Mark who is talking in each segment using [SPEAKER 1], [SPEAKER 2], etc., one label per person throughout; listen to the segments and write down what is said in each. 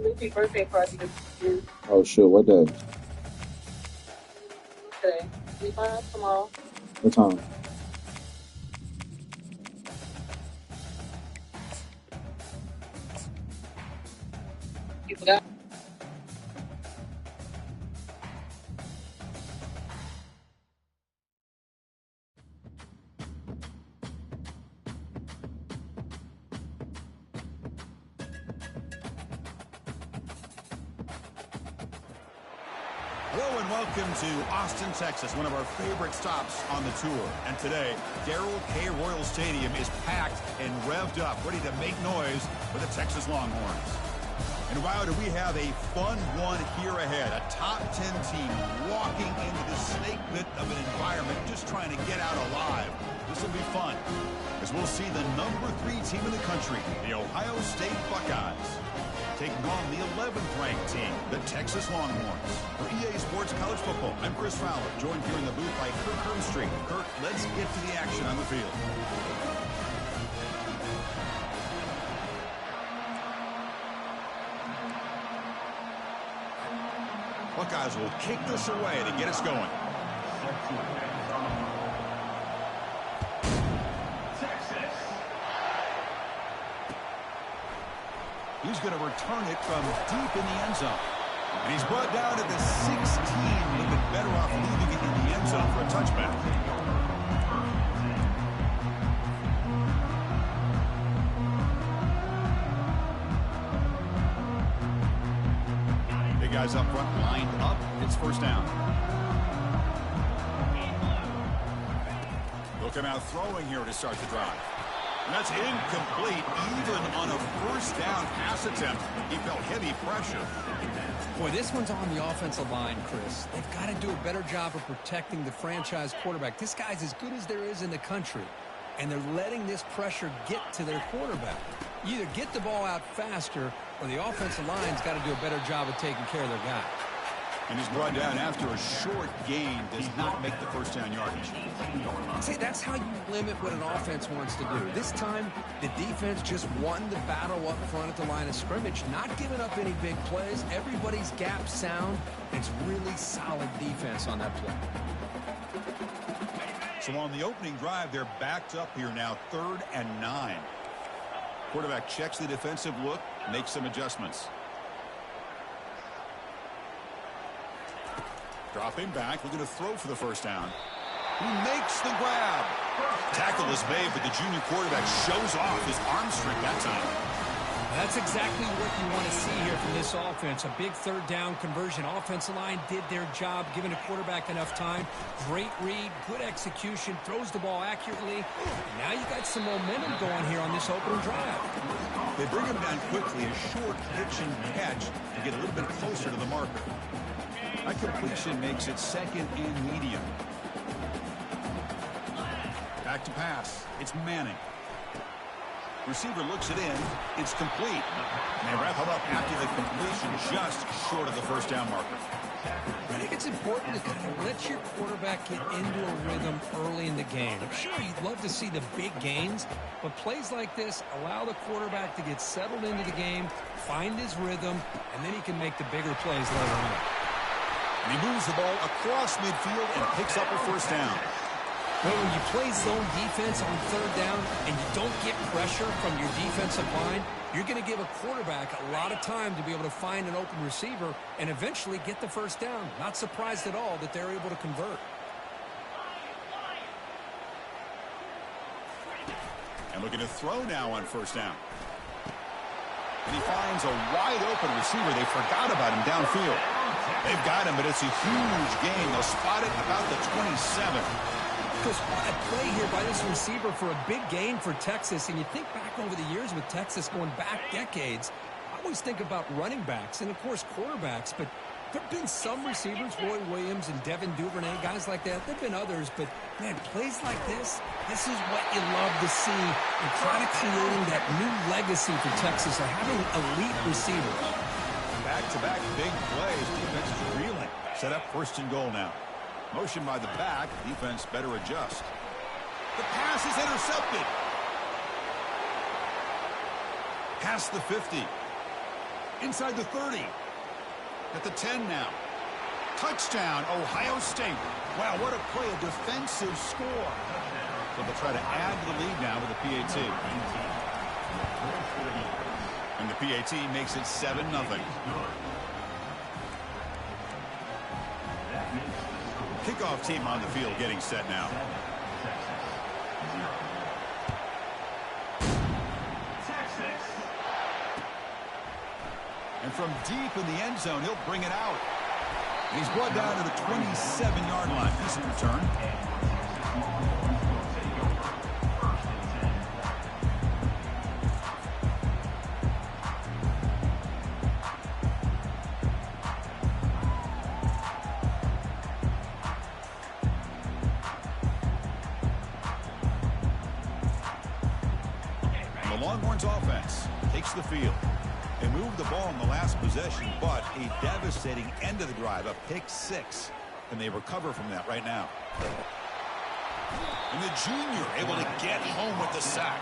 [SPEAKER 1] Happy birthday party
[SPEAKER 2] Oh shit, what day?
[SPEAKER 1] today. We find tomorrow.
[SPEAKER 2] What time?
[SPEAKER 1] You forgot.
[SPEAKER 3] Hello and welcome to Austin, Texas, one of our favorite stops on the tour. And today, Darrell K. Royal Stadium is packed and revved up, ready to make noise for the Texas Longhorns. And wow, do we have a fun one here ahead. A top 10 team walking into the snake pit of an environment, just trying to get out alive. This will be fun, as we'll see the number 3 team in the country, the Ohio State Buckeyes, taking on the 11th ranked team, the Texas Longhorns. For EA Sports College Football, I'm Chris Fowler, joined here in the booth by Kirk Hermstreet. Kirk, let's get to the action on the field. Buckeyes will kick this away to get us going. He's going to return it from deep in the end zone. And he's brought down at the 16. A little bit better off leaving it in the end zone for a touchback. Big guys up front lined up. It's first down. They'll come out throwing here to start the drive. And that's incomplete, even on a first down pass attempt. He felt heavy pressure.
[SPEAKER 4] Boy, this one's on the offensive line, Chris. They've got to do a better job of protecting the franchise quarterback. This guy's as good as there is in the country, and they're letting this pressure get to their quarterback. You either get the ball out faster, or the offensive line's got to do a better job of taking care of their guy.
[SPEAKER 3] And he's brought down after a short gain, does not make the first down yardage.
[SPEAKER 4] See, that's how you limit what an offense wants to do. This time, the defense just won the battle up front at the line of scrimmage, not giving up any big plays. Everybody's gap sound. It's really solid defense on that play.
[SPEAKER 3] So on the opening drive, they're backed up here now, 3rd and 9. Quarterback checks the defensive look, makes some adjustments. Dropping back, looking to throw for the first down. He makes the grab. Tackle is made, but the junior quarterback shows off his arm strength that time.
[SPEAKER 4] That's exactly what you want to see here from this offense. A big 3rd down conversion. Offensive line did their job, giving a quarterback enough time. Great read, good execution, throws the ball accurately. Now you got some momentum going here on this opening drive.
[SPEAKER 3] They bring him down quickly, a short pitch and catch to get a little bit closer to the marker. That completion makes it 2nd and medium. Back to pass. It's Manning. Receiver looks it in. It's complete. And they wrap him up after the completion, just short of the first down marker.
[SPEAKER 4] I think it's important to kind of let your quarterback get into a rhythm early in the game. I'm sure you'd love to see the big gains, but plays like this allow the quarterback to get settled into the game, find his rhythm, and then he can make the bigger plays later on.
[SPEAKER 3] And he moves the ball across midfield and picks up a first down.
[SPEAKER 4] Well, when you play zone defense on 3rd down and you don't get pressure from your defensive line, you're going to give a quarterback a lot of time to be able to find an open receiver and eventually get the first down. Not surprised at all that they're able to convert.
[SPEAKER 3] And looking to throw now on first down. And he finds a wide open receiver. They forgot about him downfield. They've got him, but it's a huge gain. They'll spot it about the 27.
[SPEAKER 4] Because what a play here by this receiver for a big gain for Texas. And you think back over the years with Texas going back decades, I always think about running backs and, of course, quarterbacks. But there have been some receivers, Roy Williams and Devin Duvernay, guys like that. There have been others. But, man, plays like this is what you love to see. And kind of creating that new legacy for Texas of having elite receivers.
[SPEAKER 3] Back-to-back big plays. Defense is reeling. Set up 1st and goal now. Motion by the back. Defense better adjust. The pass is intercepted. Past the 50. Inside the 30. At the 10 now. Touchdown, Ohio State. Wow, what a play, a defensive score. So they'll try to add to the lead now with the PAT. And the PAT makes it 7-0. Kickoff team on the field getting set now. And from deep in the end zone, he'll bring it out. And he's brought down to the 27-yard line. Decent return. And the Longhorns offense takes the field. They moved the ball in the last possession, but a devastating end of the drive, a pick 6. And they recover from that right now. And the junior able to get home with the sack.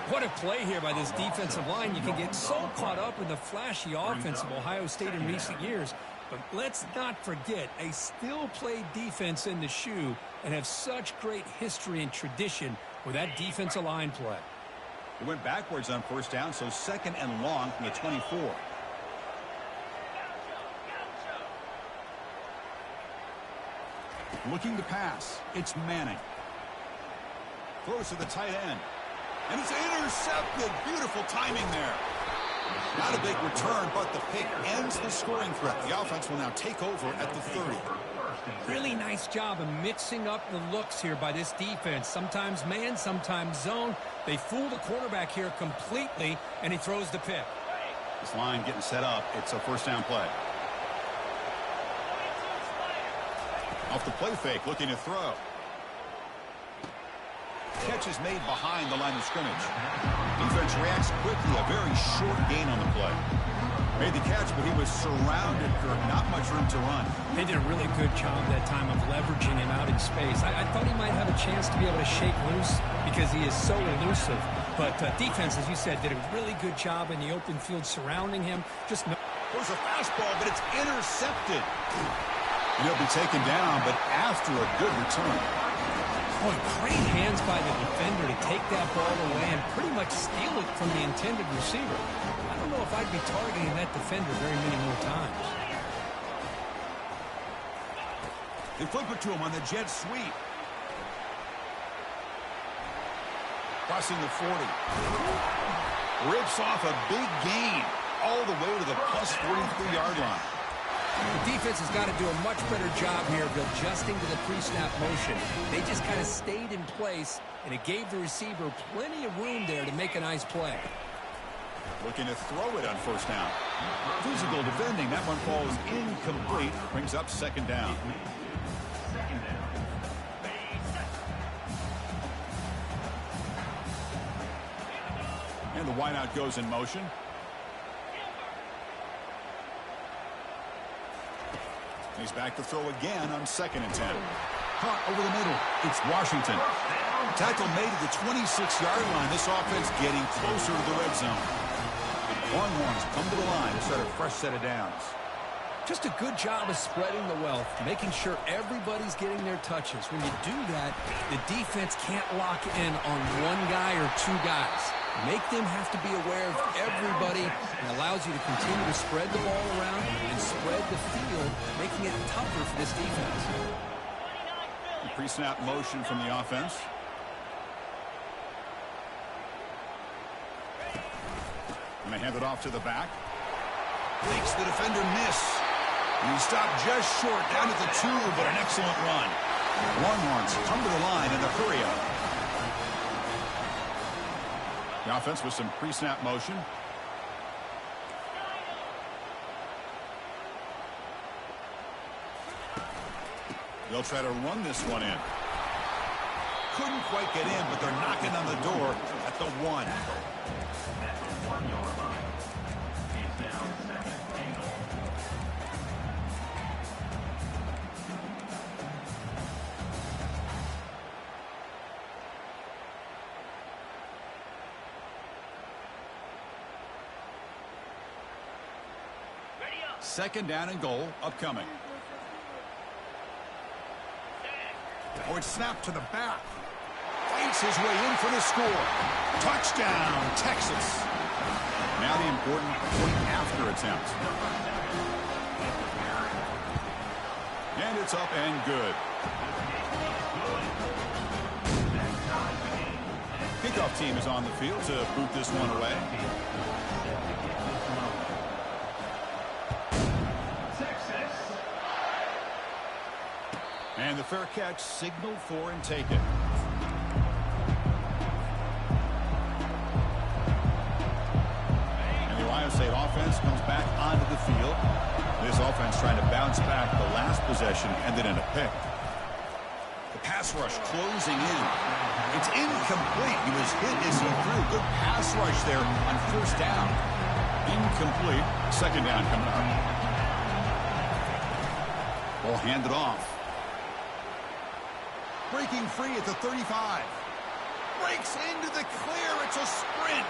[SPEAKER 4] What a play here by this defensive line. You can get so caught up in the flashy offense of Ohio State in recent years. But let's not forget, a still-play defense in the shoe and have such great history and tradition with that defensive line play.
[SPEAKER 3] It went backwards on first down, so 2nd and long from the 24. Looking to pass. It's Manning. Throws to the tight end. And it's intercepted. Beautiful timing there. Not a big return, but the pick ends the scoring threat. The offense will now take over at the 30.
[SPEAKER 4] Really nice job of mixing up the looks here by this defense. Sometimes man, sometimes zone. They fool the quarterback here completely, and he throws the pick.
[SPEAKER 3] This line getting set up. It's a first down play. Off the play fake, looking to throw. Catch is made behind the line of scrimmage. Defense reacts quickly. A very short gain on the play. Made the catch, but he was surrounded for not much room to run.
[SPEAKER 4] They did a really good job that time of leveraging him out in space. I thought he might have a chance to be able to shake loose because he is so elusive. But defense, as you said, did a really good job in the open field surrounding him. Just
[SPEAKER 3] There's a fastball, but it's intercepted. And he'll be taken down, but after a good return.
[SPEAKER 4] boy, great hands by the defender to take that ball away and pretty much steal it from the intended receiver. I don't know if I'd be targeting that defender very many more times.
[SPEAKER 3] They flip it to him on the jet sweep. Crossing the 40. Rips off a big gain all the way to the plus 43-yard line.
[SPEAKER 4] The defense has got to do a much better job here of adjusting to the pre-snap motion. They just kind of stayed in place, and it gave the receiver plenty of room there to make a nice play.
[SPEAKER 3] Looking to throw it on first down. Physical defending. That one falls incomplete. Brings up second down. And the wideout goes in motion. He's back to throw again on 2nd and 10. Caught over the middle. It's Washington. Tackle made at the 26-yard line. This offense getting closer to the red zone. Longhorns come to the line to start a fresh set of downs.
[SPEAKER 4] Just a good job of spreading the wealth, making sure everybody's getting their touches. When you do that, the defense can't lock in on one guy or two guys. Make them have to be aware of everybody, and allows you to continue to spread the ball around and spread the field, making it tougher for this defense.
[SPEAKER 3] Pre-snap motion from the offense. And they hand it off to the back. Makes the defender miss. And he stopped just short, down at the 2, but an excellent run. Longhorns come to the line in a hurry up. The offense with some pre-snap motion. They'll try to run this one in. Couldn't quite get in, but they're knocking on the door at the 1. Second down and goal upcoming. Oh, it's snapped to the back. Fights his way in for the score. Touchdown, Texas. Now the important point after attempt. And it's up and good. Kickoff team is on the field to boot this one away. And the fair catch signaled for and taken. And the Ohio State offense comes back onto the field. This offense trying to bounce back. The last possession ended in a pick. The pass rush closing in. It's incomplete. He was hit as he threw. Good pass rush there on first down. Incomplete. Second down coming up. Ball handed off. Breaking free at the 35. Breaks into the clear. It's a sprint.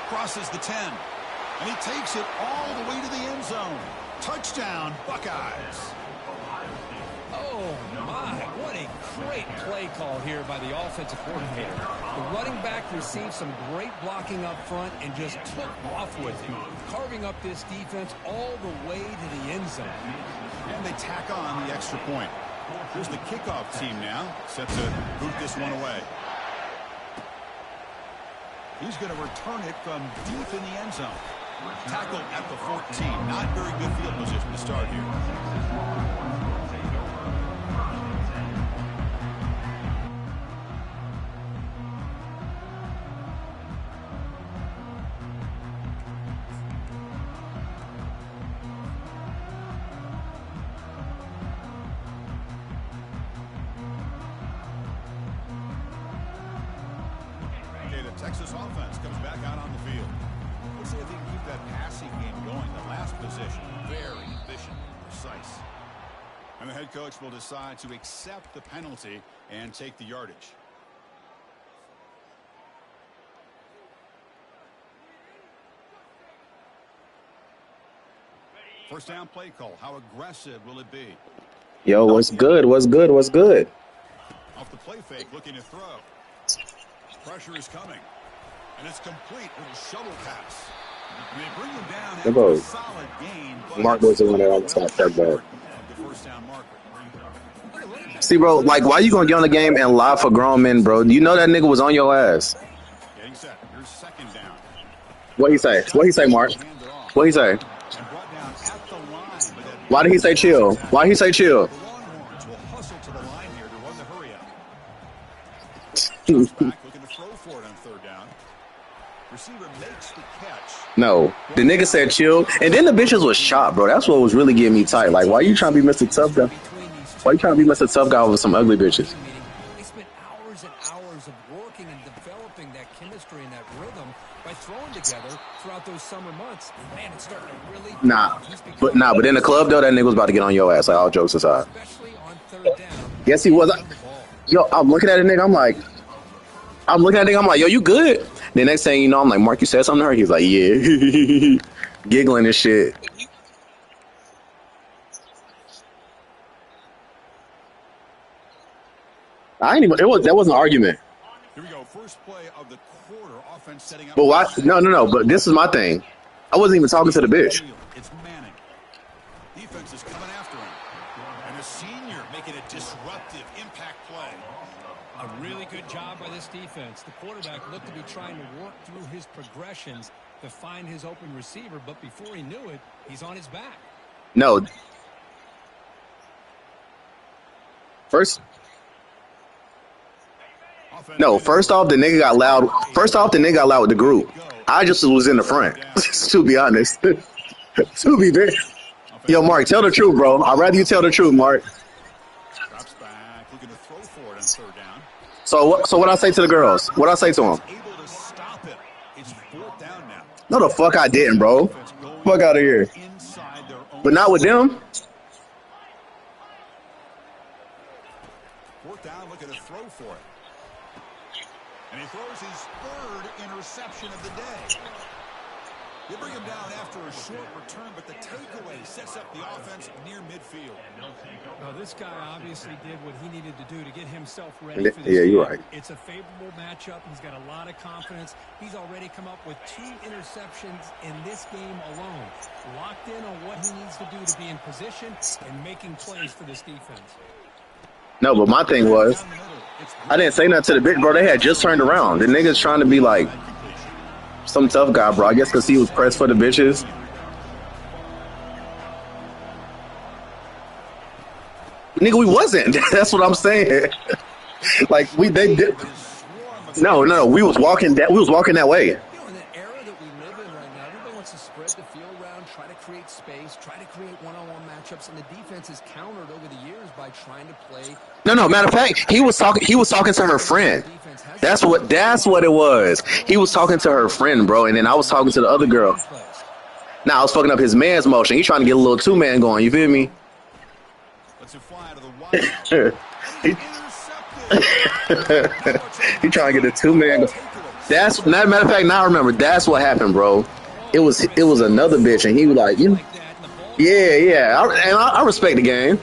[SPEAKER 3] Crosses the 10. And he takes it all the way to the end zone. Touchdown, Buckeyes.
[SPEAKER 4] Oh, my. What a great play call here by the offensive coordinator. The running back received some great blocking up front and just took off with it, carving up this defense all the way to the end zone.
[SPEAKER 3] And they tack on the extra point. Here's the kickoff team now, set to boot this one away. He's going to return it from deep in the end zone. Tackled at the 14. Not very good field position to start here. Texas offense comes back out on the field. Let's see if they can keep that passing game going. The last possession, very efficient, precise. And the head coach will decide to accept the penalty and take the yardage. First down play call. How aggressive will it be?
[SPEAKER 5] Yo, what's good? What's good? What's good?
[SPEAKER 3] Off the play fake, looking to throw. Pressure is coming. And it's complete with a shovel pass. And they bring him down after a solid gain.
[SPEAKER 5] Mark was the one that almost got that bad.
[SPEAKER 3] The first down marker.
[SPEAKER 5] See, bro, like, why you gonna get on the game and lie for grown men, bro? You know that nigga was on your ass.
[SPEAKER 3] Getting set. Here's second down.
[SPEAKER 5] What he say? What he say, Mark? What he say? Why did he say chill? Why he say chill?
[SPEAKER 3] The Longhorns will hustle to the line here to run the hurry up. Back looking to throw for it on third down. Receiver makes the catch.
[SPEAKER 5] No, the nigga said chill, and then the bitches was shot, bro. That's what was really getting me tight. Like, why you trying to be Mr. Tough Guy? Why you trying to be Mr. Tough Guy over some ugly bitches?
[SPEAKER 4] They spent hours and hours of working and developing that chemistry and that rhythm by throwing together throughout those summer months. Man, it's starting to really.
[SPEAKER 5] But in the club though, that nigga was about to get on your ass. Like, all jokes aside.
[SPEAKER 4] Especially on third down.
[SPEAKER 5] Yes, he was. Yo, I'm looking at a nigga. I'm like, yo, you good? The next thing you know, I'm like, Mark, you said something to her? He's like, yeah. Giggling and shit. That wasn't an argument.
[SPEAKER 3] Here we go. First play of the quarter. Offense setting up.
[SPEAKER 5] But why? No. But this is my thing. I wasn't even talking to the bitch.
[SPEAKER 3] It's Manning. Defense is coming after him. And a senior making a disruptive impact play.
[SPEAKER 4] A really good job by this defense. The quarterback looked to be trying to work through his progressions to find his open receiver, but before he knew it, he's on his back.
[SPEAKER 5] No. First off, the nigga got loud. First off, the nigga got loud with the group. I just was in the front, to be honest. To be very. Yo, Mark, tell the truth, bro. I'd rather you tell the truth, Mark.
[SPEAKER 3] Drops back, looking to throw for it on third down.
[SPEAKER 5] So what I say to the girls? What I say to them?
[SPEAKER 3] Able to stop it. It's fourth down now.
[SPEAKER 5] No, the fuck I didn't, bro. Fuck out of here. But not with them.
[SPEAKER 3] Fourth down, looking to throw for it. And he throws his third interception of the day. They bring him down after a short return, but the takeaway sets up the offense near midfield.
[SPEAKER 4] Well, this guy obviously did what he needed to do to get himself ready for this
[SPEAKER 5] Yeah,
[SPEAKER 4] game.
[SPEAKER 5] you're right.
[SPEAKER 4] It's a favorable matchup. He's got a lot of confidence. He's already come up with 2 interceptions in this game alone. Locked in on what he needs to do to be in position and making plays for this defense.
[SPEAKER 5] No, but my thing was, I didn't say nothing to the bitch, bro. They had just turned around. The nigga's trying to be like some tough guy, bro. I guess because he was pressed for the bitches. Nigga, we wasn't. That's what I'm saying. Like they did. No, we was walking that. We was walking that way.
[SPEAKER 4] You know, in the era that we live in right now, everybody wants to spread the field around, try to create space, try to create one-on-one matchups, and the defense is countered over the years by trying to play.
[SPEAKER 5] No. Matter of fact, he was talking to her friend. That's what it was. He was talking to her friend, bro, and then I was talking to the other girl. Now I was fucking up his man's motion. He trying to get a little 2-man going. You feel me? He trying to get a 2-man. That's matter of fact. Now I remember. That's what happened, bro. It was another bitch, and he was like, yeah. I respect the game,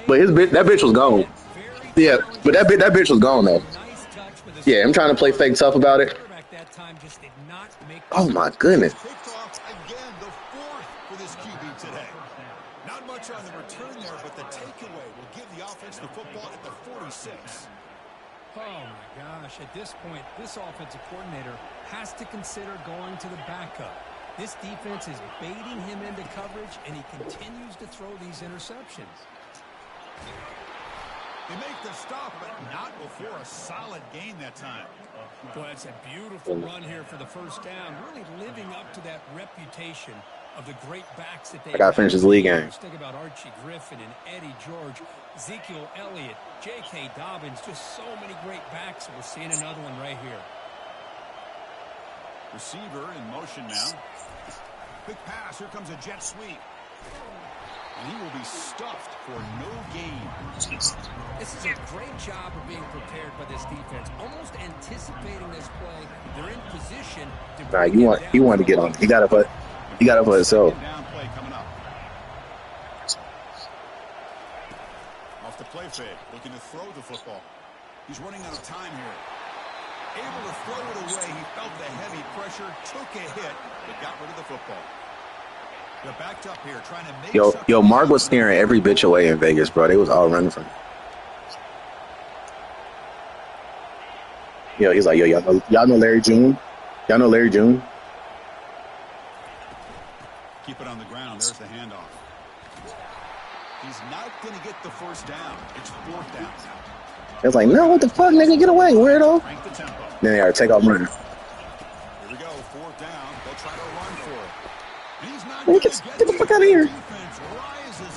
[SPEAKER 5] but that bitch was gone. Yeah, but that bitch was gone though. Yeah, I'm trying to play fake tough about it. Oh my goodness.
[SPEAKER 3] Again, the 4th for this QB today. Not much on the return there, but the takeaway will give the offense the football at the 46.
[SPEAKER 4] Oh my gosh, at this point, this offensive coordinator has to consider going to the backup. This defense is baiting him into coverage, and he continues to throw these interceptions.
[SPEAKER 3] They make the stop, but not before a solid gain that time.
[SPEAKER 4] Boy, that's a beautiful run here for the first down, really living up to that reputation of the great backs that they
[SPEAKER 5] I got to finish this league game.
[SPEAKER 4] Think about Archie Griffin and Eddie George, Ezekiel Elliott, J.K. Dobbins, just so many great backs. We're seeing another one right here.
[SPEAKER 3] Receiver in motion now. Quick pass. Here comes a jet sweep. And he will be stuffed for no gain.
[SPEAKER 4] This is a great job of being prepared by this defense, almost anticipating this play. They're in position to.
[SPEAKER 5] Nah, you want to get on. He got up for himself.
[SPEAKER 3] Down play coming up. Off the play fake, looking to throw the football. He's running out of time here. Able to throw it away. He felt the heavy pressure, took a hit, but got rid of the football. They're backed up here, trying to make
[SPEAKER 5] Yo, Mark was scaring every bitch away in Vegas, bro. They was all running from him. Yo, he's like, yo, y'all know Larry June? Y'all know Larry June?
[SPEAKER 3] Keep it on the ground. There's the handoff. He's not going to get the first down. It's 4th down.
[SPEAKER 5] It's like, no, what the fuck, nigga? Get away, weirdo.
[SPEAKER 3] Crank the tempo.
[SPEAKER 5] Then they are take off running.
[SPEAKER 3] Here we go, 4th down. They'll try to run for it. He's not
[SPEAKER 5] Man, get the fuck out of here.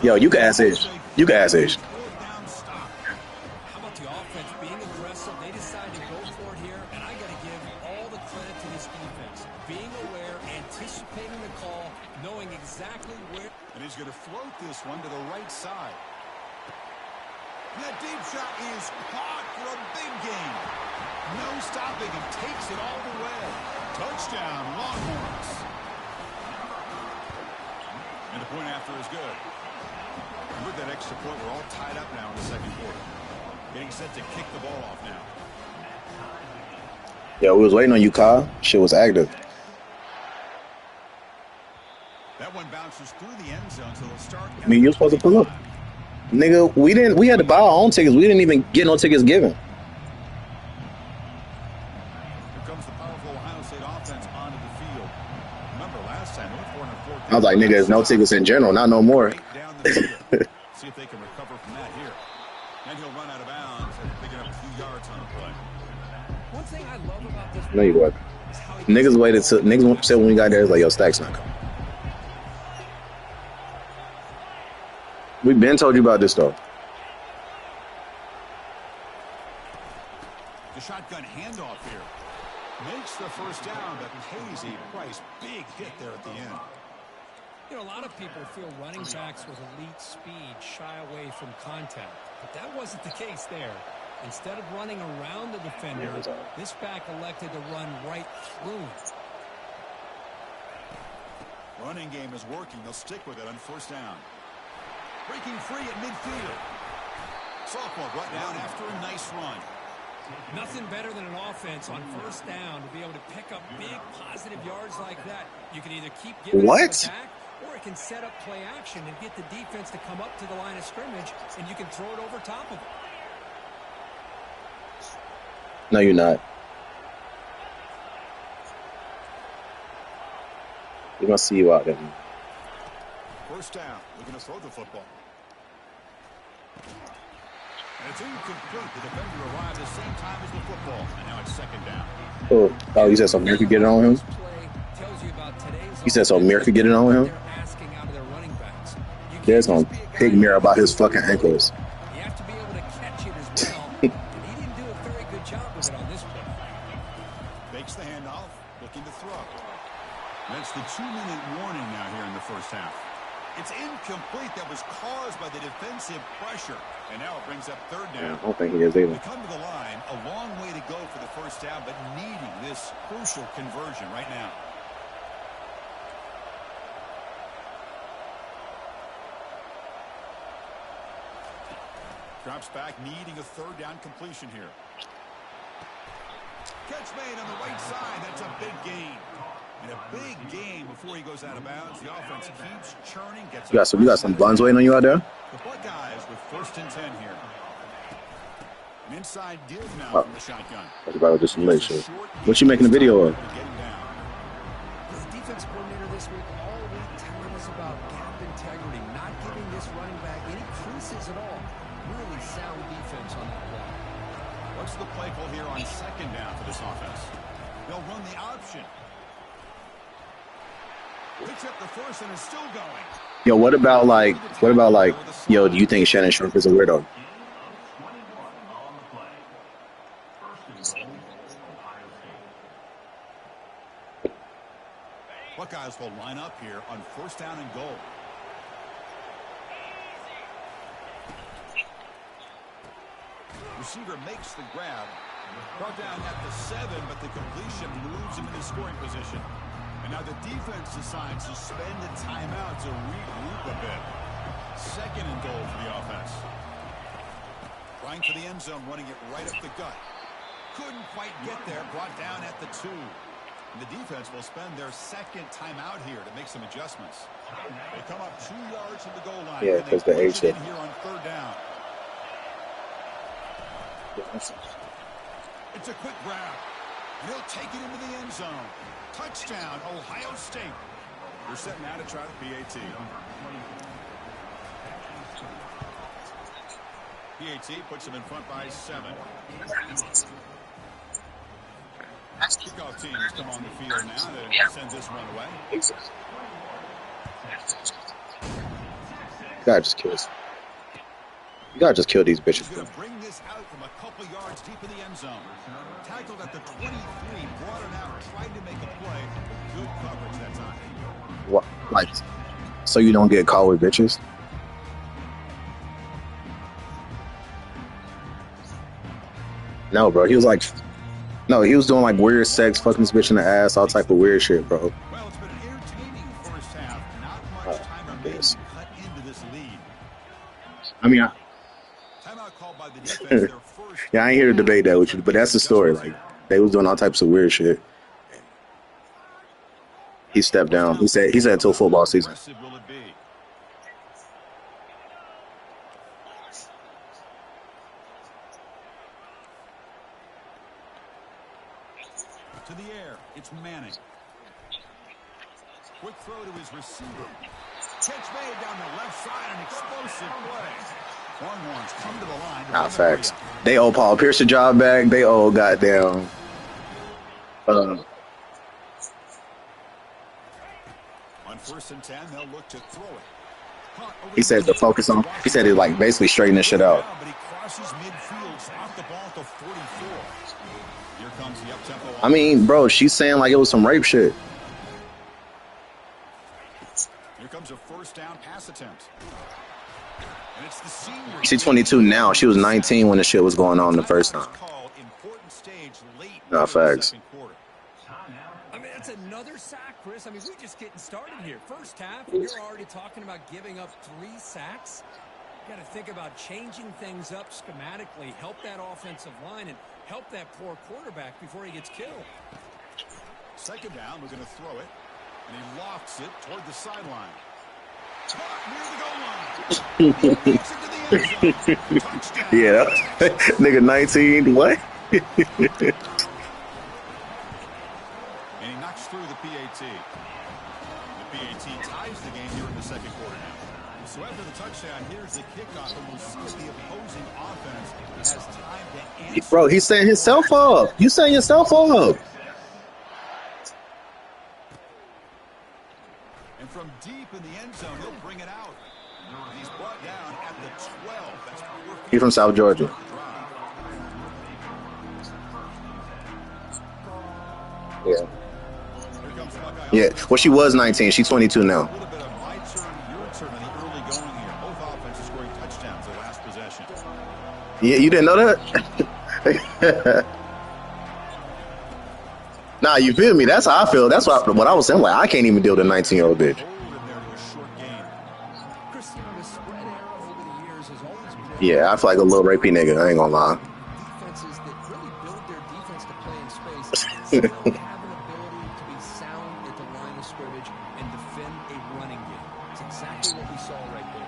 [SPEAKER 5] Yo, you can ask Ish. You can ask Ish.
[SPEAKER 4] How about the offense being aggressive? They decided to go for it here, and I got to give all the credit to this defense. Being aware, anticipating the call, knowing exactly where.
[SPEAKER 3] And he's going to float this one to the right side. And that deep shot is caught for a big gain. No stopping him. Takes it all the way. Touchdown, Longhorns. And the point after is good. And with that extra point, we're all tied up now in the second quarter. Getting set to kick the ball off now.
[SPEAKER 5] Yo, we was waiting on you, Kyle. Shit was active.
[SPEAKER 3] That one bounces through the end zone, so they'll start.
[SPEAKER 5] I mean, you're supposed to pull up. Nigga, we had to buy our own tickets. We didn't even get no tickets given.
[SPEAKER 3] Here comes the powerful Ohio State offense onto the field. Remember last time,
[SPEAKER 5] I was like, nigga, there's no tickets in general, not no more.
[SPEAKER 3] Down the field. See if they can recover from that here. Then he'll run out of bounds and pick up 2 yards on the play.
[SPEAKER 4] One thing I love about this.
[SPEAKER 5] No, you what? Niggas waited till niggas said when we got there, it's like, yo, Stack's not coming. We been told you about this though.
[SPEAKER 3] The shotgun handoff here. Makes the first down, but pays a price. Big hit there at the end.
[SPEAKER 4] You know, a lot of people feel running backs with elite speed shy away from contact. But that wasn't the case there. Instead of running around the defender, this back elected to run right through him.
[SPEAKER 3] Running game is working. They'll stick with it on first down. Breaking free at midfield. Sophomore brought down after a nice run.
[SPEAKER 4] Nothing better than an offense on first down to be able to pick up big positive yards like that. You can either keep giving it to the back, or it can set up play action and get the defense to come up to the line of scrimmage, and you can throw it over top of them.
[SPEAKER 5] No, you're not. We're going to see you out there.
[SPEAKER 3] First down. Looking to throw the football. And it's incomplete. The defender arrived at the same time as the football. And now it's second down.
[SPEAKER 5] Oh, you said so Mir could get it on him? You said so Mir could get it on him? There's going to pig Mir about his fucking ankles.
[SPEAKER 4] You have to be able to catch it as well. And he didn't do a very good job with it on this play.
[SPEAKER 3] Makes the handoff. Looking to throw. That's the 2-minute warning now here in the first half. It's incomplete. That was caused by the defensive pressure. And now it brings up third down.
[SPEAKER 5] Yeah, I don't think he is either.
[SPEAKER 3] They come to the line. A long way to go for the first down, but needing this crucial conversion right now. Drops back, needing a third down completion here. Catch made on the right side. That's a big gain. And a big game before he goes out of bounds. The offense keeps churning.
[SPEAKER 5] You got some buns waiting on you out there?
[SPEAKER 3] The Buckeyes with 1st and 10 here. An inside deal now from the shotgun.
[SPEAKER 5] That's about just some late shit. What you making a video of?
[SPEAKER 4] His defense coordinator this week all week telling us about gap integrity, not giving this running back any creases at all. Really sound defense on that play.
[SPEAKER 3] What's the play call here on second down for this offense? They'll run the option. Picks up the first and is still going.
[SPEAKER 5] Yo, what about like, yo, do you think Shannon Sharp is a weirdo?
[SPEAKER 3] Buckeyes will line up here on first down and goal. Receiver makes the grab. Brought down at the 7, but the completion moves him into scoring position. And now the defense decides to spend a timeout to regroup a bit. Second and goal for the offense. Trying for the end zone, running it right up the gut. Couldn't quite get there, brought down at the 2. And the defense will spend their second timeout here to make some adjustments. They come up 2 yards from the goal line.
[SPEAKER 5] Yeah, because the H
[SPEAKER 3] here on third down. It's a quick grab. And he'll take it into the end zone. Touchdown, Ohio State. They're setting out to try the PAT. PAT puts them in front by 7. Kickoff teams come on the field now to send this one away.
[SPEAKER 5] God, just kill us. You gotta just kill these bitches.
[SPEAKER 3] He's going to bring this out from a couple yards deep in the end zone. Tackled at the 23, brought it out, tried to make a play. Good coverage that time.
[SPEAKER 5] What, like, so you don't get caught with bitches? No, bro. He was like, no, he was doing like weird sex, fucking this bitch in the ass, all type of weird shit, bro.
[SPEAKER 3] Well, it's been an entertaining first half. Not much time remaining to cut into this lead.
[SPEAKER 5] I mean,
[SPEAKER 3] Timeout called by the defense. Their first
[SPEAKER 5] yeah, I ain't here to debate that with you, but that's the story. Like, they was doing all types of weird shit. He stepped down. He said until football season.
[SPEAKER 3] Will it be? To the air, it's Manning. Quick throw to his receiver. Catch made down the left side, an explosive play. Longhorns come to the line.
[SPEAKER 5] Nah, facts. They owe Paul Pierce a job back. They owe goddamn.
[SPEAKER 3] On 1st and 10, they'll look to throw it.
[SPEAKER 5] He said to focus on. He said it like basically straighten this shit out.
[SPEAKER 3] But he crosses midfield, stopped the ball at the 44. Here comes the up-tempo.
[SPEAKER 5] I mean, bro, she's saying like it was some rape shit.
[SPEAKER 3] Here comes a first down pass attempt. And it's the senior.
[SPEAKER 5] She's 22 now. She was 19 when the shit was going on the first time.
[SPEAKER 3] Important stage late
[SPEAKER 5] Nah, facts.
[SPEAKER 4] I mean, It's another sack, Chris. I mean, we're just getting started here. First half, and you're already talking about giving up 3 sacks. Got to think about changing things up schematically, help that offensive line, and help that poor quarterback before he gets killed.
[SPEAKER 3] Second down, we're going to throw it, and he lofts it toward the sideline. Near the goal line. He makes it to the end zone. Touchdown.
[SPEAKER 5] Yeah. Nigga 19, what?
[SPEAKER 3] And he knocks through the PAT. The PAT ties the game here in the second quarter now. So after the touchdown, here's the kickoff, and we'll see if the opposing offense has time to answer.
[SPEAKER 5] Bro, he's setting himself up. You setting yourself up.
[SPEAKER 3] And from deep in the end zone, he'll bring it out. He's brought down at the 12. That's
[SPEAKER 5] He's from South Georgia. Yeah. Yeah. Well, she was 19. She's 22 now.
[SPEAKER 3] A little bit of my turn, your turn in the early going here. Both offenses scoring touchdowns the last possession.
[SPEAKER 5] Yeah, you didn't know that? Nah, you feel me? That's how I feel. That's what I was saying. Like, I can't even deal with a 19-year-old bitch. Yeah, I feel like a little rapey nigga. I ain't gonna lie.
[SPEAKER 4] Defenses that really build their defense to play in space still have an ability to be sound at the line of scrimmage and defend a running game. It's exactly what we saw right there.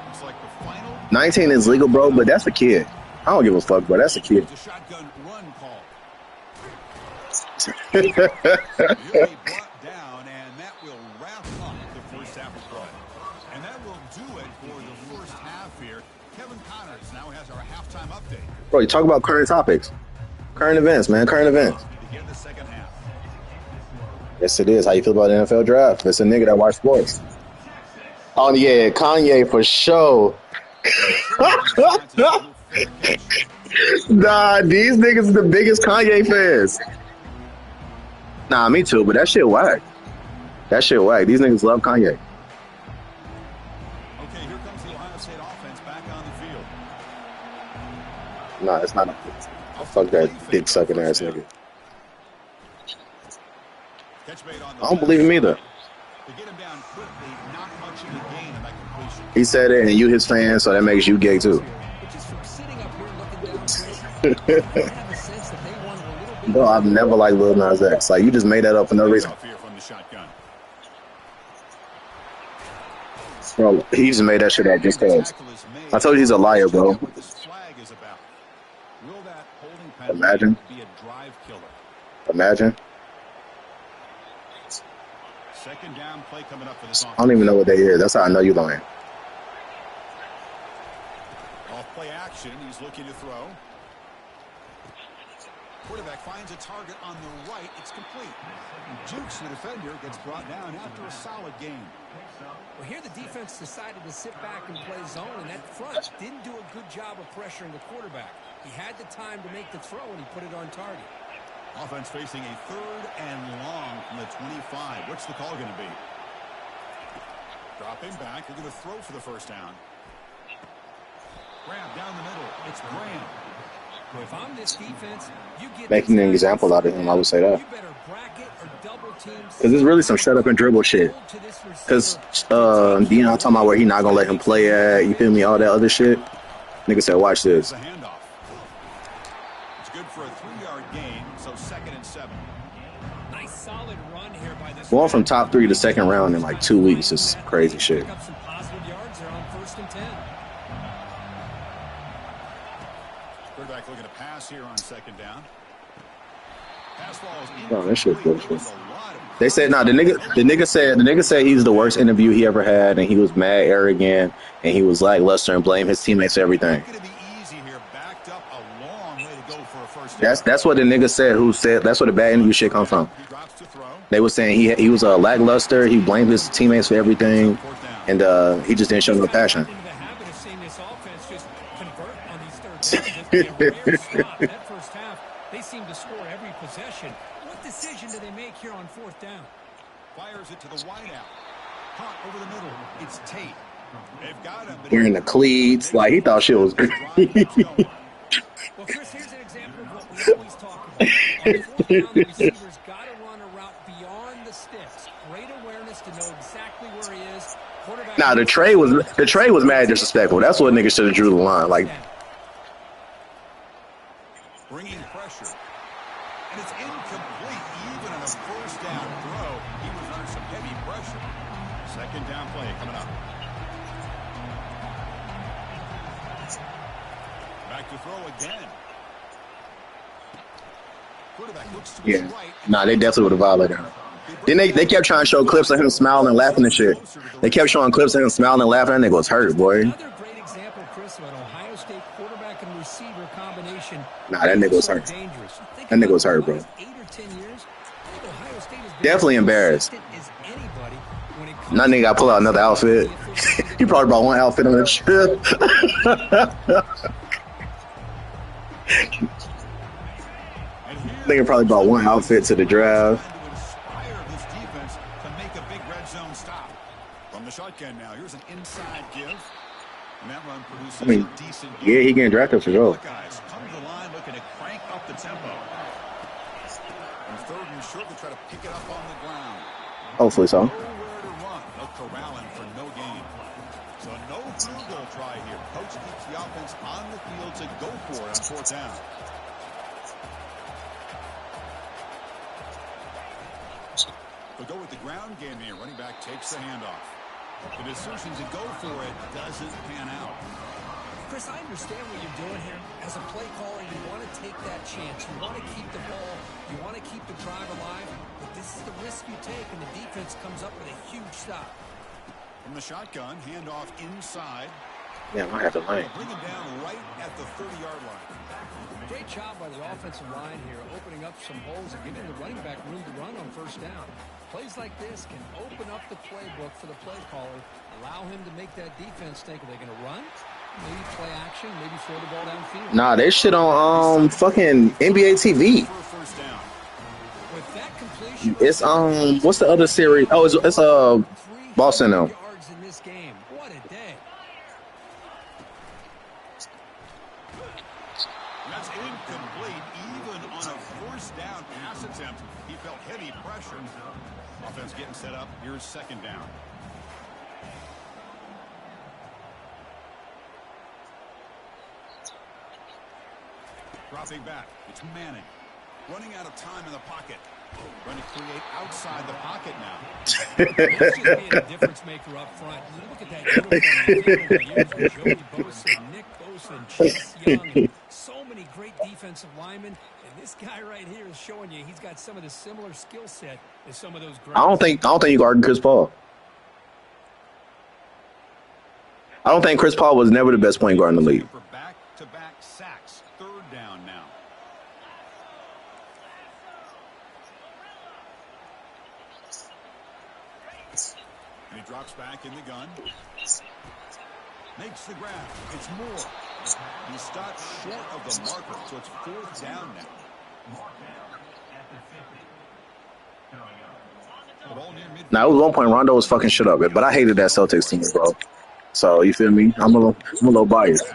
[SPEAKER 3] It's like the final
[SPEAKER 5] 19 is legal, bro, but that's a kid. I don't give a fuck, bro. That's a kid.
[SPEAKER 3] It's a shotgun run call. Really brought down, and that will wrap up the first half of play. And that will do it for the first half here. Kevin Connors now has our halftime update.
[SPEAKER 5] Bro, you talk about current topics. Current events, man. Current events.
[SPEAKER 3] Begin the second half.
[SPEAKER 5] Yes, it is. How you feel about the NFL draft? It's a nigga that watch sports. Oh, yeah. Kanye for sure. Nah, these niggas are the biggest Kanye fans. Nah, me too, but that shit whack. That shit whack. These niggas love Kanye.
[SPEAKER 3] Okay, here comes the Ohio State offense back on the field.
[SPEAKER 5] Nah, it's not. Fuck that dick sucking ass nigga. I don't believe him either.
[SPEAKER 3] To get him down quickly, not much of a gain in that completion.
[SPEAKER 5] He said it, and you his fan, so that makes you gay too.
[SPEAKER 4] Which is from sitting up here looking down. I have a sense that they wanted a little bit.
[SPEAKER 5] Bro, I've never liked Lil Nas X. Like, you just made that up for no reason.
[SPEAKER 3] Off here from the shotgun.
[SPEAKER 5] Bro, he just made that shit up just cause. I told you he's a liar, bro.
[SPEAKER 3] What this flag is about. Will that holding penalty
[SPEAKER 5] Imagine.
[SPEAKER 3] be a drive killer?
[SPEAKER 5] Imagine.
[SPEAKER 3] Second down play coming up for this
[SPEAKER 5] I don't even know what they is. That's how I know you lying.
[SPEAKER 3] Off play action. He's looking to throw. Quarterback finds a target on the right. It's complete. Jukes, the defender, gets brought down after a solid game.
[SPEAKER 4] Well, here the defense decided to sit back and play zone, and that front didn't do a good job of pressuring the quarterback. He had the time to make the throw, and he put it on target.
[SPEAKER 3] Offense facing a 3rd and long from the 25. What's the call going to be? Dropping back. They're going to throw for the first down. Graham down the middle. It's Graham.
[SPEAKER 4] Well, if I'm this defense, you get
[SPEAKER 5] Making an example out of him, I would say that.
[SPEAKER 4] You better bracket or double team.
[SPEAKER 5] Because it's really some shut up and dribble shit. Because Deion talking about where he not going to let him play at, you feel me, all that other shit. Nigga said, watch this.
[SPEAKER 3] It's a handoff. It's good for a 3-yard gain, so 2nd and 7.
[SPEAKER 4] Nice solid run here by this.
[SPEAKER 5] Going from top 3 to second round in like 2 weeks is crazy shit.
[SPEAKER 4] Pick up some positive yards there on 1st and 10.
[SPEAKER 3] Quarterback looking to pass here on 2nd down. Pass ball is
[SPEAKER 5] Oh, that shit
[SPEAKER 3] incomplete.
[SPEAKER 5] bullshit.
[SPEAKER 3] There's a lot of
[SPEAKER 5] They said, nah, the nigga said he's the worst interview he ever had, and he was mad arrogant, and he was lackluster and blamed his teammates for everything.
[SPEAKER 3] It's going to be easy here. Backed up a long way to go for a first down.
[SPEAKER 5] That's what the nigga said. Who said that's where the bad interview shit come from?
[SPEAKER 3] He drops to throw.
[SPEAKER 5] They were saying he was lackluster. He blamed his teammates for everything,
[SPEAKER 3] 4th down.
[SPEAKER 5] and he just didn't show no passion.
[SPEAKER 4] Into the habit of seeing this offense just convert on these 3rd downs. It'd be a rare spot. That first half, they seem to score every possession. What decision do they make here on 4th down?
[SPEAKER 3] Fires it to the wide out. Caught over the middle. It's Tate. They've got him.
[SPEAKER 5] Wearing the cleats, like he thought shit was great.
[SPEAKER 4] Well, Chris, here's an example of what we always talk about. On 4th down, the receiver's got to run a route beyond the sticks. Great awareness to know exactly where he is.
[SPEAKER 5] Nah, the trade was mad disrespectful. That's what niggas should have drew the line. Like,
[SPEAKER 3] bringing pressure. And it's incomplete even on a first down throw. He was under some heavy pressure. Second down play coming up. Back to throw again. Quarterback looks to his right.
[SPEAKER 5] Nah, they definitely would have violated him. Then they kept trying to show clips of him smiling and laughing and shit. They kept showing clips of him smiling and laughing. That nigga was hurt, boy.
[SPEAKER 4] Another great example, Chris, of an Ohio State quarterback and receiver combination.
[SPEAKER 5] Nah, that nigga was hurt.
[SPEAKER 4] Dangerous.
[SPEAKER 5] That nigga was hurt, bro.
[SPEAKER 4] 8 or 10 years, Ohio State has been
[SPEAKER 5] Definitely embarrassed.
[SPEAKER 4] as anybody when it
[SPEAKER 5] That nigga got to pull out another outfit. He probably brought one outfit on the trip. Nigga probably brought one outfit to the draft. I mean, yeah, he getting drafted for sure.
[SPEAKER 3] Come to the line looking to crank up the tempo. And third and short, they try to pick it up on the ground.
[SPEAKER 5] Hopefully so.
[SPEAKER 3] Nowhere to run. They'll corral him for no gain. So no field goal try here. Coach keeps the offense on the field to go for it on fourth down. They'll go with the ground game here. Running back takes the handoff. The decision to go for it doesn't pan out.
[SPEAKER 4] Chris, I understand what you're doing here. As a play caller, you want to take that chance. You want to keep the ball. You want to keep the drive alive. But this is the risk you take, and the defense comes up with a huge stop.
[SPEAKER 3] From the shotgun, handoff inside.
[SPEAKER 5] Yeah, I have to line.
[SPEAKER 3] Bring him down right at the 30-yard line.
[SPEAKER 4] Great job by the offensive line here, opening up some holes and giving the running back room to run on first down. Plays like this can open up the playbook for the play caller, allow him to make that defense think, are they going to run? Maybe play action, maybe throw the ball downfield.
[SPEAKER 5] Nah, they shit on fucking NBA TV.
[SPEAKER 4] With that completion,
[SPEAKER 5] It's what's the other series? Oh, it's Boston now.
[SPEAKER 4] yards in this game. What a day.
[SPEAKER 3] That's incomplete. Even on a first down pass attempt, he felt heavy pressure. Offense getting set up. Here's second down. Dropping back. It's Manning. Running out of time in the pocket. Trying to create outside the pocket now.
[SPEAKER 4] That's just being a difference maker up front. You look at that uniform over the years with Joey Bosa, Nick Bosa, and Chase Young, and so many great defensive linemen. And this guy right here is showing you he's got some of the similar skill set as some of those greats.
[SPEAKER 5] I don't think you can argue Chris Paul. I don't think Chris Paul was never the best point guard in the league.
[SPEAKER 3] For back-to-back sacks. Third down now. And he drops back in the gun. Makes the grab. It's Moore. He stopped short of the marker, so it's fourth down now.
[SPEAKER 5] Now, it was one point Rondo was fucking shit up, but I hated that Celtics team, bro. So, you feel me? I'm a little biased.
[SPEAKER 3] In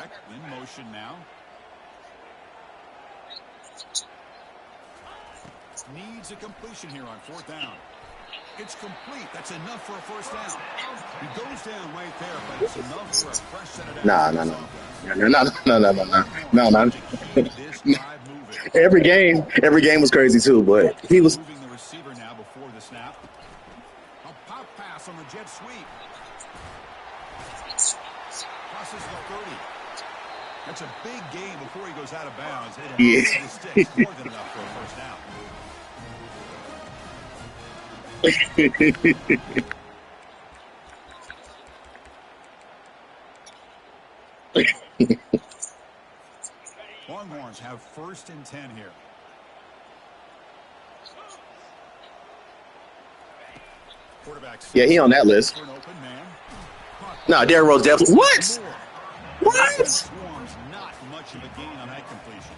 [SPEAKER 3] motion now. Needs a completion here on fourth down. It's complete. That's enough for a first down. He goes down right there, but it's enough for a fresh set of downs.
[SPEAKER 5] No. Every game was crazy too, but he was.
[SPEAKER 3] Moving the receiver now before the snap. A pop pass on the jet sweep. Crosses the 30. That's a big gain before he goes out of bounds.
[SPEAKER 5] Yeah.
[SPEAKER 3] More than enough for a first down. Longhorns have first and 10 here.
[SPEAKER 5] Yeah, he on that list. No, Derrick Rose definitely. What? What?
[SPEAKER 3] Not much of a gain on that completion.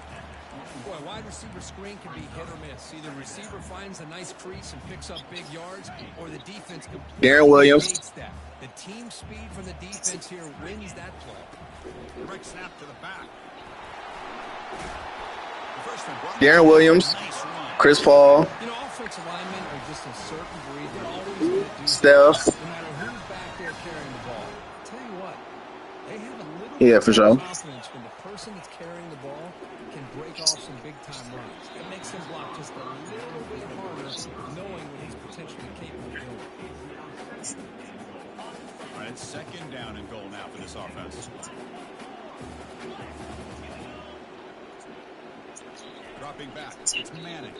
[SPEAKER 4] Boy, wide receiver screen can be hit or miss. Either receiver finds a nice crease and picks up big yards, or the defense completely
[SPEAKER 5] Darren Williams.
[SPEAKER 4] negates that. The team speed from the defense here wins that play.
[SPEAKER 3] Direct snap to the back.
[SPEAKER 5] Darren Williams, Chris Paul,
[SPEAKER 4] You know, offensive linemen are just a certain breed. They're always going to do
[SPEAKER 5] Steph.
[SPEAKER 4] no matter who's back there carrying the ball. I'll tell you what, they have a little
[SPEAKER 5] Yeah,
[SPEAKER 4] bit
[SPEAKER 5] for
[SPEAKER 4] more
[SPEAKER 5] sure.
[SPEAKER 4] confidence when the person that's carrying the ball can break off some big-time runs. It makes them block just a little bit harder, knowing what he's potentially capable of doing.
[SPEAKER 3] All right, it's second down and goal now for this offense. Dropping back, it's Manning.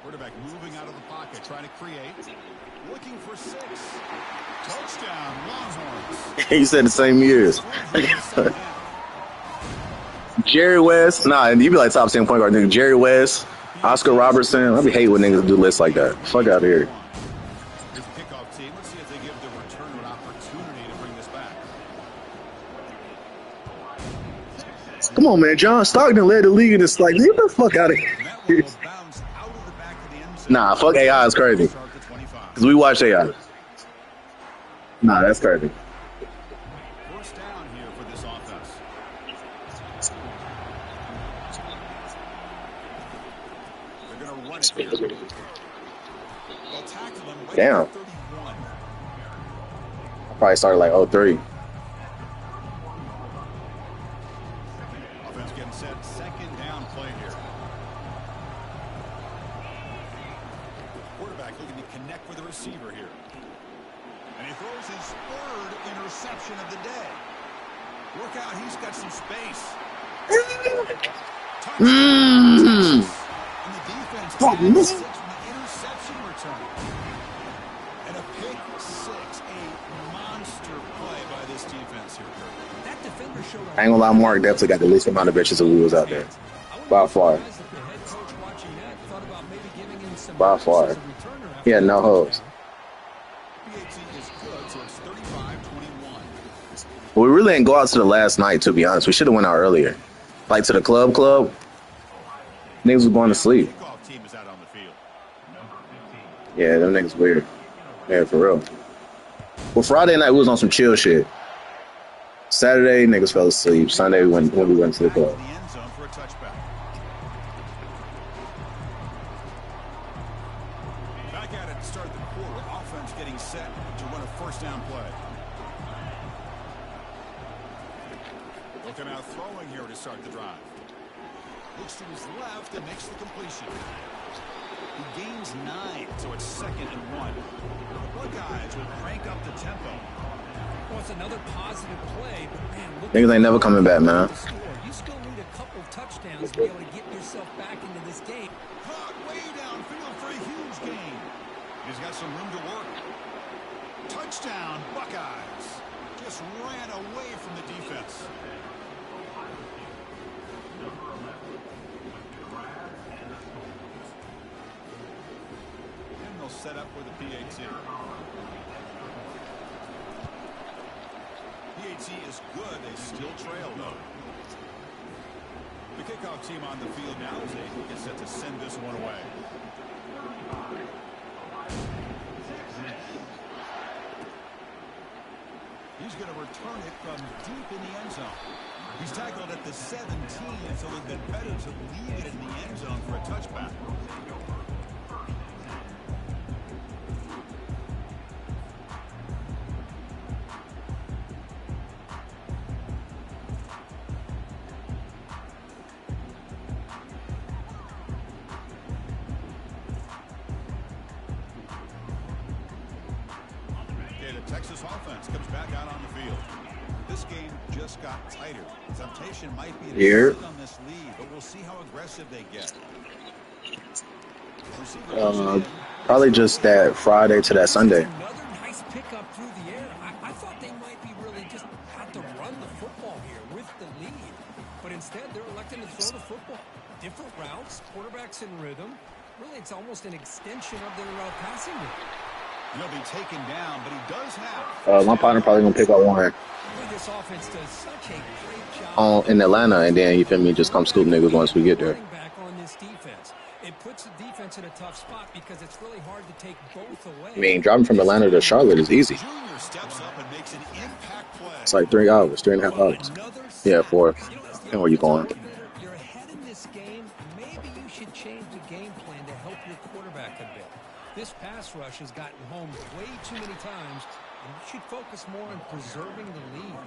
[SPEAKER 3] Quarterback moving out of the pocket, trying to create. Looking for 6. Touchdown, Longhorns.
[SPEAKER 5] He said the same years. Jerry West. Nah, you be like top 10 point guard nigga. Jerry West, Oscar Robertson. I be hate when niggas do lists like that. Fuck out of here.
[SPEAKER 3] Here's the kickoff team. Let's see if they give the returner an opportunity to bring this back.
[SPEAKER 5] Come on, man. John Stockton led the league in this. Like, get the fuck out of here.
[SPEAKER 3] That one will bounce out of the back of the end zone.
[SPEAKER 5] Nah, fuck AI is crazy.
[SPEAKER 3] Start the 25.
[SPEAKER 5] Because we watch AI. Nah, that's crazy.
[SPEAKER 3] First down here for this offense. They're going to run it here. They'll tackle him right
[SPEAKER 5] Damn.
[SPEAKER 3] at 31.
[SPEAKER 5] I probably started like 03.
[SPEAKER 3] Offense getting set. Second down play here. Quarterback looking to connect with the receiver here. And he throws his 3rd interception of the day. Look out, he's got some space. And the defense adds 6 from the interception return. And a pick 6, a monster play by this defense here.
[SPEAKER 4] That defender showed
[SPEAKER 5] I ain't gonna lie, Mark definitely got the least amount of bitches who was out there. By far. By far. He had no hoes. We really didn't go out to the last night, to be honest. We should have went out earlier. Like to the club. Niggas was going to sleep. Yeah, them niggas weird. Yeah, for real. Well, Friday night we was on some chill shit. Saturday, niggas fell asleep. Sunday, when we went to the club.
[SPEAKER 3] Back at it to start the quarter. Offense getting set to run a first down play. Looking out throwing here to start the drive. Looks to his left and makes the completion. He gains 9, so it's 2nd and 1. The Buckeyes will crank up the tempo.
[SPEAKER 4] Well, it's another positive play, but man, look
[SPEAKER 5] Niggas ain't never coming back, man.
[SPEAKER 4] You still need a couple touchdowns to be able to get yourself back into this game.
[SPEAKER 3] Caught way downfield for a huge gain. He's got some room to work. Touchdown, Buckeyes. Just ran away from the defense. And they'll set up with a PAT. PAT is good. They still trail, though. The kickoff team on the field now as they get set to send this one away. He's going to return it from deep in the end zone. He's tackled at the 17, so it would have been better to leave it in the end zone for a touchback. Texas offense comes back out on the field. This game just got tighter. Temptation might be to sit on this lead, but we'll see how aggressive they get.
[SPEAKER 5] Probably just that Friday to that Sunday.
[SPEAKER 4] Another nice pickup through the air. I thought they might be really just have to run the football here with the lead, but instead they're electing to throw the football. Different routes, quarterbacks in rhythm. Really, it's almost an extension of their passing game.
[SPEAKER 3] He'll be taken down, but he does have.
[SPEAKER 5] My partner probably gonna pick up one
[SPEAKER 4] This offense does such a great job
[SPEAKER 5] in Atlanta, and then you feel me, just come scoop niggas once we get there.
[SPEAKER 4] back on this defense. It puts the defense in a tough spot because it's really hard to take both away.
[SPEAKER 5] I mean, driving from Atlanta to Charlotte is easy.
[SPEAKER 3] Junior steps up and makes an impact play.
[SPEAKER 5] It's like 3 hours, 3.5 hours. Yeah, 4. And where you going?
[SPEAKER 4] You're ahead in this game. game plan to help your quarterback a bit. This pass rush has gotten home way too many times, and you should focus more on preserving the lead.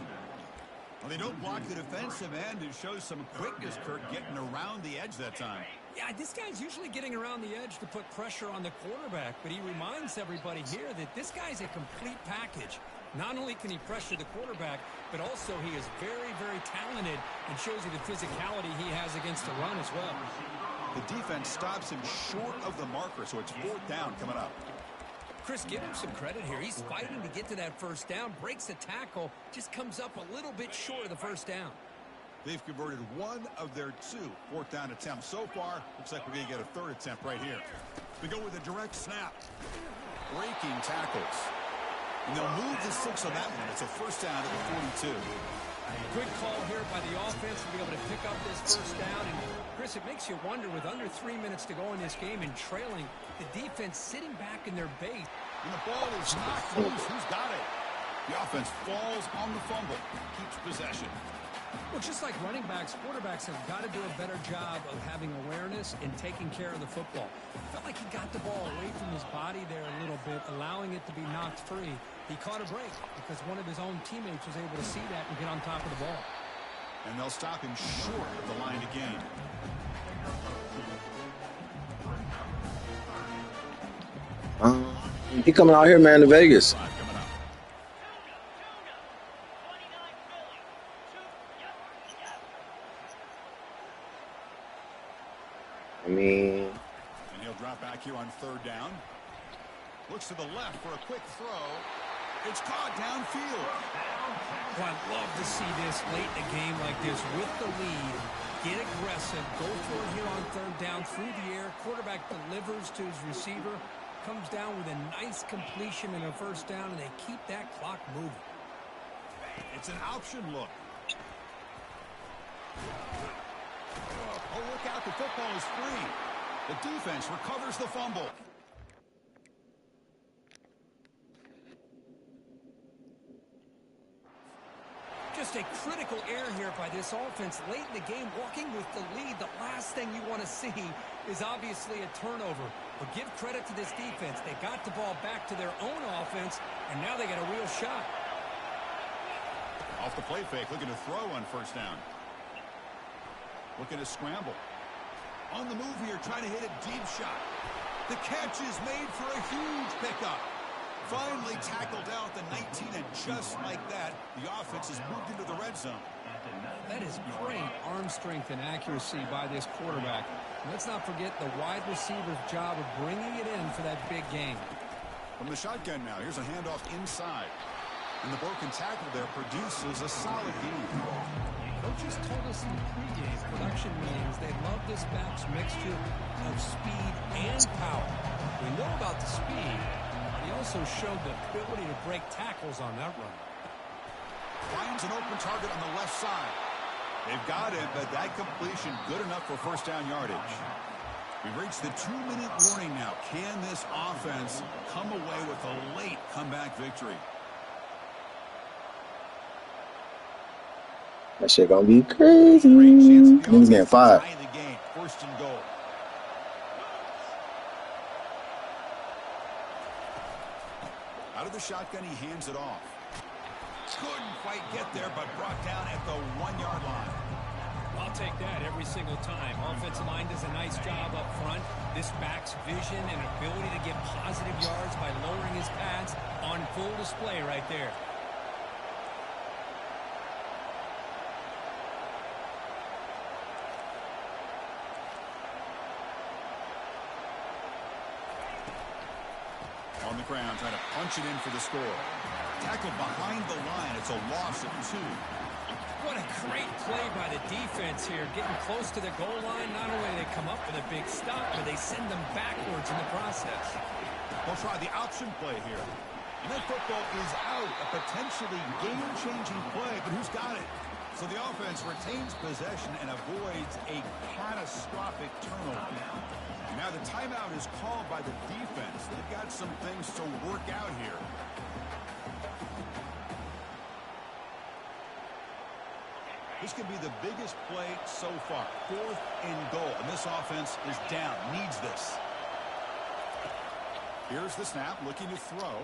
[SPEAKER 3] Well, they don't block the defensive end, who shows some quickness, Kirk, getting around the edge that time.
[SPEAKER 4] Yeah, this guy's usually getting around the edge to put pressure on the quarterback, but he reminds everybody here that this guy's a complete package. Not only can he pressure the quarterback, but also he is very, very talented and shows you the physicality he has against the run as well.
[SPEAKER 3] The defense stops him short of the marker, so it's 4th down coming up.
[SPEAKER 4] Chris, give him some credit here. He's fighting to get to that first down, breaks the tackle, just comes up a little bit short of the first down.
[SPEAKER 3] They've converted 1 of their 2 4th down attempts so far. Looks like we're going to get a 3rd attempt right here. We go with a direct snap. Breaking tackles. And they'll move the 6 on that one. It's a first down at the 42.
[SPEAKER 4] Good call here by the offense to be able to pick up this first down. And Chris, it makes you wonder, with under 3 minutes to go in this game and trailing, the defense sitting back in their base.
[SPEAKER 3] And the ball is knocked loose. Who's got it? The offense falls on the fumble. Keeps possession.
[SPEAKER 4] Well, just like running backs, quarterbacks have got to do a better job of having awareness and taking care of the football. Felt like he got the ball away from his body there a little bit, allowing it to be knocked free. He caught a break because one of his own teammates was able to see that and get on top of the ball.
[SPEAKER 3] And they'll stop him short of the line to gain.
[SPEAKER 5] He coming out here, man, to Vegas.
[SPEAKER 3] And he'll drop back here on 3rd down. Looks to the left for a quick throw. It's caught downfield.
[SPEAKER 4] Well, I'd love to see this late in a game like this with the lead. Get aggressive. Go for it here on 3rd down through the air. Quarterback delivers to his receiver. Comes down with a nice completion and a first down, and they keep that clock moving.
[SPEAKER 3] It's an option look. Oh, look out. The football is free. The defense recovers the fumble.
[SPEAKER 4] Just a critical error here by this offense late in the game, walking with the lead. The last thing you want to see is obviously a turnover. But give credit to this defense. They got the ball back to their own offense, and now they got a real shot.
[SPEAKER 3] Off the play fake, looking to throw on first down. Looking to scramble. On the move here, trying to hit a deep shot. The catch is made for a huge pickup. Finally tackled out the 19, and just like that, the offense has moved into the red zone.
[SPEAKER 4] That is great arm strength and accuracy by this quarterback. Let's not forget the wide receiver's job of bringing it in for that big game.
[SPEAKER 3] From the shotgun now, here's a handoff inside. And the broken tackle there produces a solid game.
[SPEAKER 4] Coaches told us in the pregame production meetings they love this back's mixture of speed and power. We know about the speed. He also showed the ability to break tackles on that run.
[SPEAKER 3] Finds an open target on the left side. They've got him, but that completion good enough for first down yardage. We've reached the 2-minute warning now. Can this offense come away with a late comeback victory?
[SPEAKER 5] That shit gonna be crazy. Niggas getting fired.
[SPEAKER 3] First and goal. Out of the shotgun, he hands it off. Couldn't quite get there, but brought down at the 1-yard line.
[SPEAKER 4] I'll take that every single time. Offensive line does a nice job up front. This back's vision and ability to get positive yards by lowering his pads on full display right there.
[SPEAKER 3] On the ground, trying to punch it in for the score. Tackled behind the line. It's a loss of 2.
[SPEAKER 4] What a great play by the defense here. Getting close to the goal line. Not only do they come up with a big stop, but they send them backwards in the process.
[SPEAKER 3] They'll try the option play here. And that football is out. A potentially game-changing play, but who's got it? So the offense retains possession and avoids a catastrophic turnover. Now the timeout is called by the defense. They've got some things to work out here. This could be the biggest play so far. 4th and goal, and this offense is down. Needs this. Here's the snap, looking to throw.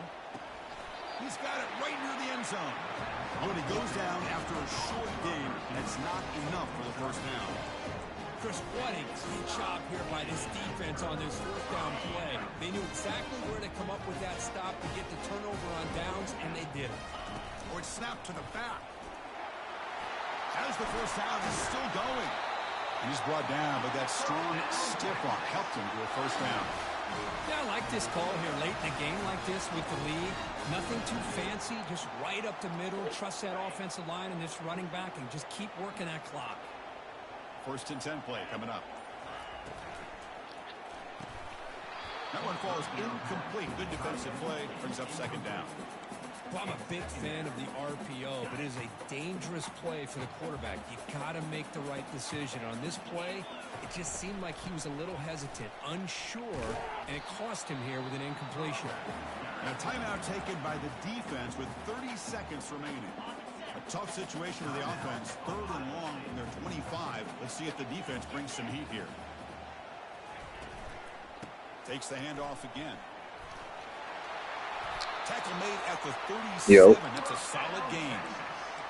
[SPEAKER 3] He's got it right near the end zone. But he goes down after a short game, and it's not enough for the first down.
[SPEAKER 4] Chris, what a great job here by this defense on this 4th down play. They knew exactly where to come up with that stop to get the turnover on downs, and they did it.
[SPEAKER 3] Or it's snapped to the back. As the first down is still going. And he's brought down, but that strong stiff arm helped him to a first down.
[SPEAKER 4] Yeah, I like this call here late in a game like this with the lead. Nothing too fancy, just right up the middle. Trust that offensive line and this running back and just keep working that clock.
[SPEAKER 3] 1st and 10 play coming up. That one falls incomplete. Good defensive play. Brings up 2nd down.
[SPEAKER 4] Well, I'm a big fan of the RPO, but it is a dangerous play for the quarterback. You got to make the right decision. On this play, it just seemed like he was a little hesitant, unsure, and it cost him here with an incompletion.
[SPEAKER 3] And a timeout taken by the defense with 30 seconds remaining. A tough situation for the offense. 3rd and long from their 25. Let's see if the defense brings some heat here. Takes the handoff again. Tackle made at the 37.
[SPEAKER 5] Yo.
[SPEAKER 3] That's a solid game.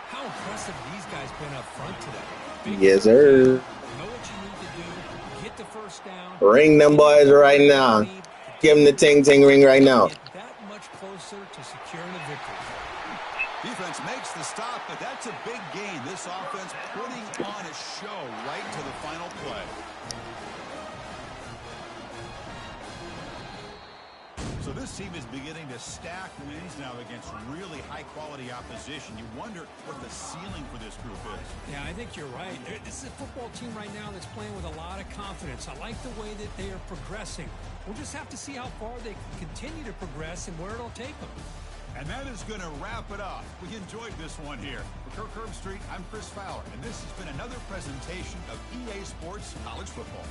[SPEAKER 4] How impressive these guys been up front today. Big
[SPEAKER 5] Yes,
[SPEAKER 4] first
[SPEAKER 5] sir.
[SPEAKER 4] down. Know what you need to do. Get the first down.
[SPEAKER 5] Ring them boys right now. Give them the ting-ting ring right now.
[SPEAKER 4] Get that much closer to securing a victory.
[SPEAKER 3] Defense makes the stop, but that's a big gain. This offense putting on a show right to the final play. So this team is beginning to stack wins now against really high-quality opposition. You wonder what the ceiling for this group is.
[SPEAKER 4] Yeah, I think you're right. This is a football team right now that's playing with a lot of confidence. I like the way that they are progressing. We'll just have to see how far they can continue to progress and where it'll take them.
[SPEAKER 3] And that is going to wrap it up. We enjoyed this one here. For Kirk Herbstreit, I'm Chris Fowler, and this has been another presentation of EA Sports College Football.